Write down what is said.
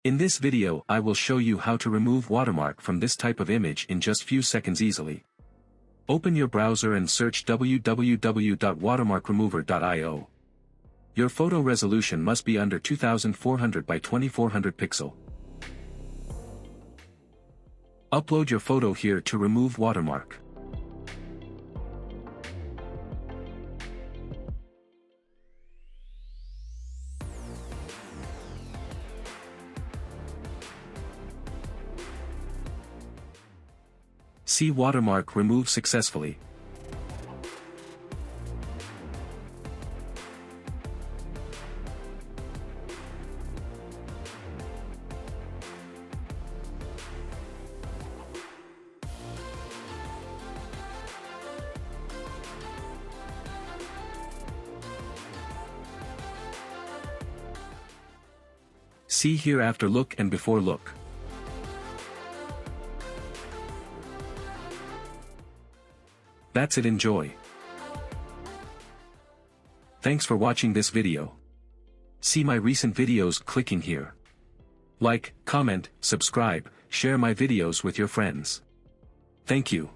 In this video I will show you how to remove watermark from this type of image in just few seconds easily. Open your browser and search www.watermarkremover.io. Your photo resolution must be under 2400 by 2400 pixel. Upload your photo here to remove watermark. See watermark removed successfully. See here after look and before look. That's it, enjoy. Thanks for watching this video. See my recent videos clicking here. Like, comment, subscribe, share my videos with your friends. Thank you.